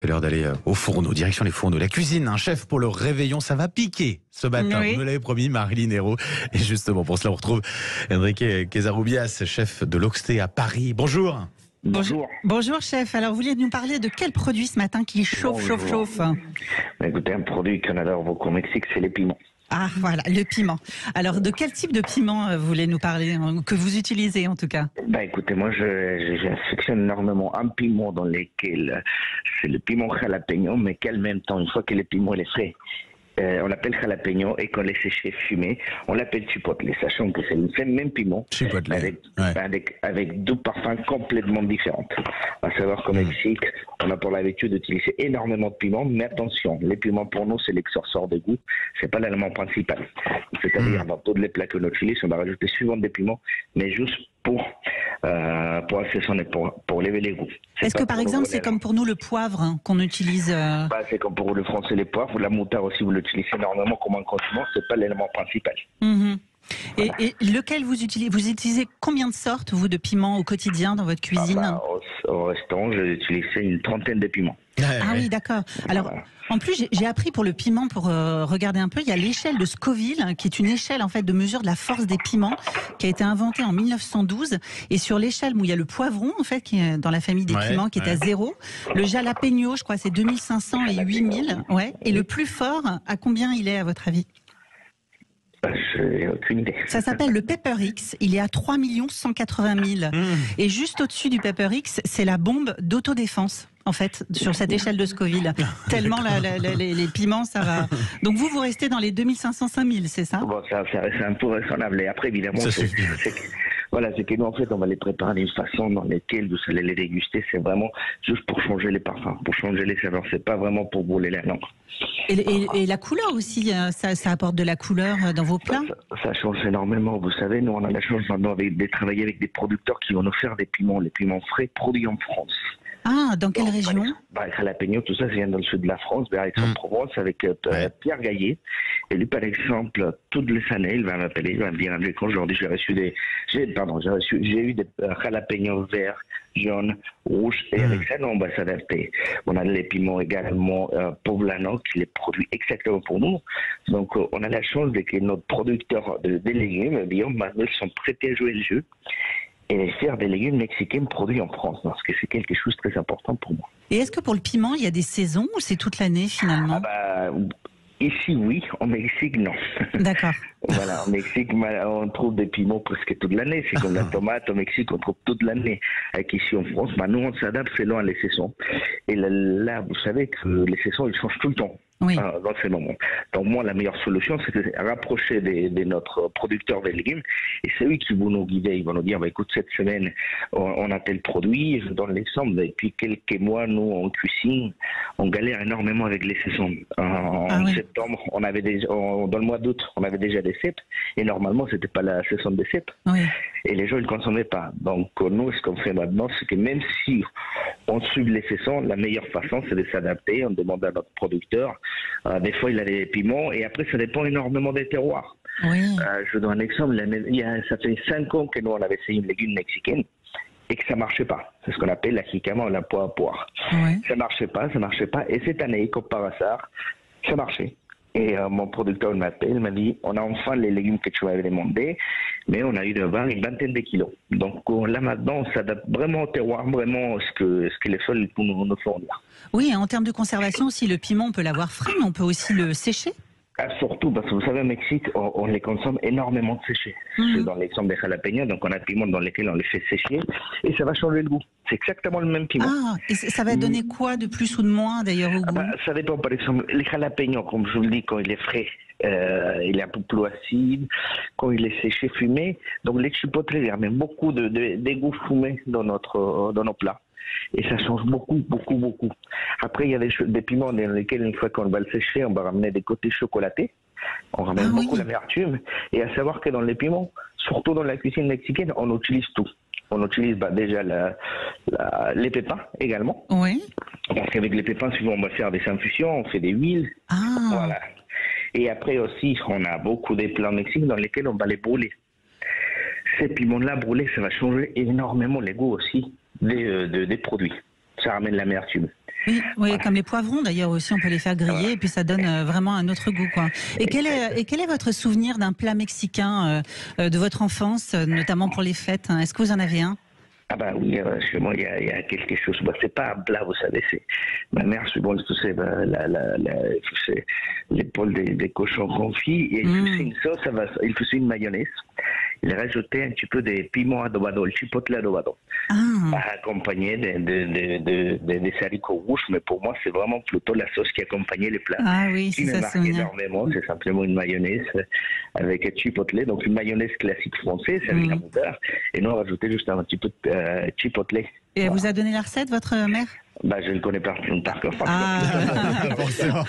C'est l'heure d'aller au fourneau, direction les fourneaux. La cuisine, un chef pour le réveillon, ça va piquer ce matin. Oui. Vous me l'avez promis, Marilyn Hérault. Et justement, pour cela, on retrouve Enrique Casarubias, chef de l'Oxté à Paris. Bonjour. Bonjour. Bonjour chef, alors vous vouliez nous parler de quel produit ce matin qui chauffe, chauffe Écoutez, un produit qu'on adore beaucoup au Mexique, c'est les piments. Ah voilà, le piment. Alors de quel type de piment vous voulez nous parler, que vous utilisez en tout cas? Écoutez, moi j'affectionne énormément un piment dans lequel c'est le piment jalapeño, mais qu'en même temps, une fois que le piment il est frais, on l'appelle jalapeño et qu'on laisse sécher fumé, on l'appelle chipotle, sachant que c'est le même piment, Chipotle, avec deux parfums complètement différents. À savoir qu'au Mexique, on a pour l'habitude d'utiliser énormément de piments, mais attention, les piments pour nous c'est l'exorceur de goût, c'est pas l'élément principal. C'est-à-dire dans tous les plats que nous utilisons, on va rajouter souvent des piments, mais juste pour assaisonner, pour lever les goûts. Est-ce que par exemple c'est comme pour nous le poivre qu'on utilise C'est comme pour le français les poivres, la moutarde aussi vous l'utilisez énormément comme un condiment, c'est pas l'élément principal. Voilà. Et lequel vous utilisez? Vous utilisez combien de sortes vous de piments au quotidien dans votre cuisine? Au restaurant, j'ai utilisé une trentaine de piments. Ah oui, d'accord. Alors, voilà. En plus, j'ai appris pour le piment, pour regarder un peu, il y a l'échelle de Scoville, qui est une échelle en fait de mesure de la force des piments, qui a été inventée en 1912. Et sur l'échelle où il y a le poivron, en fait, qui est dans la famille des piments, qui est à 0. Le jalapeno, je crois, c'est 2500 et 8000. Ouais. Et le plus fort, à combien il est à votre avis? J'ai aucune idée. Ça s'appelle le Pepper X. Il est à 3 180 000. Et juste au-dessus du Pepper X, c'est la bombe d'autodéfense. En fait, sur cette échelle de Scoville. Tellement les piments, ça va. Donc vous restez dans les 2500-5000, c'est ça? Bon, ça reste un peu raisonnable. Et après, évidemment, c'est que nous, en fait, on va les préparer d'une façon dans laquelle vous allez les déguster. C'est vraiment juste pour changer les parfums, pour changer les saveurs. C'est pas vraiment pour brûler la langue. Et la couleur aussi, ça apporte de la couleur dans vos plats? Ça change énormément. Vous savez, nous, on a la chance maintenant de travailler avec des producteurs qui vont nous faire des piments, les piments frais produits en France. Ah, dans quelle région? Jalapeño, tout ça, ça vient dans le sud de la France, vers Aix-en-Provence, avec Pierre Gaillet. Et lui, par exemple, toutes les années, il va m'appeler, il va me dire, aujourd'hui, j'ai eu des jalapeños verts, jaunes, rouges, et avec ça, on va s'adapter. On a les piments également poblano, qui les produit exactement pour nous. Donc, on a la chance de que notre producteur de légumes, maintenant, ils sont prêts à jouer le jeu et faire des légumes mexicains produits en France, parce que c'est quelque chose de très important pour moi. Et est-ce que pour le piment, il y a des saisons ou c'est toute l'année finalement? Ici, oui. Au Mexique, non. D'accord. Voilà, au Mexique, on trouve des piments presque toute l'année. C'est comme la tomate. Au Mexique, on trouve toute l'année. Avec ici en France, nous, on s'adapte selon les saisons. Et là, vous savez que les saisons, ils changent tout le temps. Oui. Dans ces moments. Donc moi, la meilleure solution, c'est de rapprocher de notre producteur de légumes, et c'est eux qui vont nous guider. Ils vont nous dire, écoute, cette semaine, on a tel produit. Je donne l'exemple. Depuis quelques mois, nous, en cuisine, on galère énormément avec les saisons. En septembre, dans le mois d'août, on avait déjà des cèpes, et normalement, c'était pas la saison des cèpes. Oui. Et les gens ne consommaient pas. Donc nous, ce qu'on fait maintenant, c'est que même si on suit les saisons, la meilleure façon, c'est de s'adapter. On demande à notre producteur. Des fois, il a des piments, et après, ça dépend énormément des terroirs. Oui. Je vous donne un exemple. Ça fait 5 ans que nous, on avait essayé une légume mexicaine et que ça marchait pas. C'est ce qu'on appelle la jicama ou la poire à poire. Oui. Ça marchait pas. Et cette année, comme par hasard, ça marchait. Et mon producteur m'appelle, il m'a dit, on a enfin les légumes que tu m'avais demandé, mais on a eu de vendre une vingtaine de kilos. Donc là maintenant, on s'adapte vraiment au terroir, vraiment à ce que les sols pour nous fournir. Oui, et en termes de conservation aussi, le piment, on peut l'avoir frais, mais on peut aussi le sécher. Surtout parce que vous savez, au Mexique, on les consomme énormément de séchés. C'est dans l'exemple des jalapeños, donc on a un piment dans lequel on les fait sécher et ça va changer le goût. C'est exactement le même piment. Ah, et ça va donner quoi de plus ou de moins d'ailleurs au goût? Ça dépend, par exemple, les jalapeños, comme je vous le dis, quand il est frais, il est un peu plus acide. Quand il est séché, fumé, donc les chipotle, il y a même beaucoup de goûts fumés dans nos plats. Et ça change beaucoup. Après, il y a des piments dans lesquels, une fois qu'on va le sécher, on va ramener des côtés chocolatés. On ramène beaucoup l'amertume. Et à savoir que dans les piments, surtout dans la cuisine mexicaine, on utilise tout. On utilise déjà les pépins également. Oui. Parce qu'avec les pépins, souvent, on va faire des infusions, on fait des huiles. Ah. Voilà. Et après aussi, on a beaucoup de plats au Mexique dans lesquels on va les brûler. Ces piments-là brûlés, ça va changer énormément les goûts aussi des produits. Ça ramène l'amertume. Oui, oui, comme les poivrons d'ailleurs aussi, on peut les faire griller et puis ça donne vraiment un autre goût, quoi. Et quel est votre souvenir d'un plat mexicain de votre enfance, notamment pour les fêtes, hein? Est-ce que vous en avez un? Ah bah oui, chez moi il y a quelque chose. Bah, c'est pas un plat, vous savez, c'est ma mère souvent elle faisait l'épaule des cochons confits et il faisait une sauce, il faisait une mayonnaise. Il rajoutait un petit peu de piment adobado, le chipotle adobado, accompagné des haricots rouges. Mais pour moi, c'est vraiment plutôt la sauce qui accompagnait les plats. Ah oui, qui me marque énormément. C'est simplement une mayonnaise avec un chipotle, donc une mayonnaise classique française avec la moutarde. Et nous, on rajoutait juste un petit peu de chipotle. Et elle vous a donné la recette, votre mère? Bah, je ne connais pas par cœur. Forcément.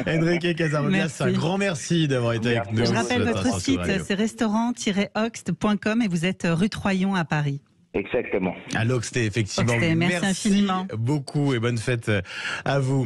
Enrique Casarobias, un grand merci d'avoir été avec nous. Je rappelle votre site, c'est restaurant-oxt.com et vous êtes rue Troyon à Paris. Exactement. À l'Oxté, effectivement. Merci infiniment. Beaucoup et bonne fête à vous.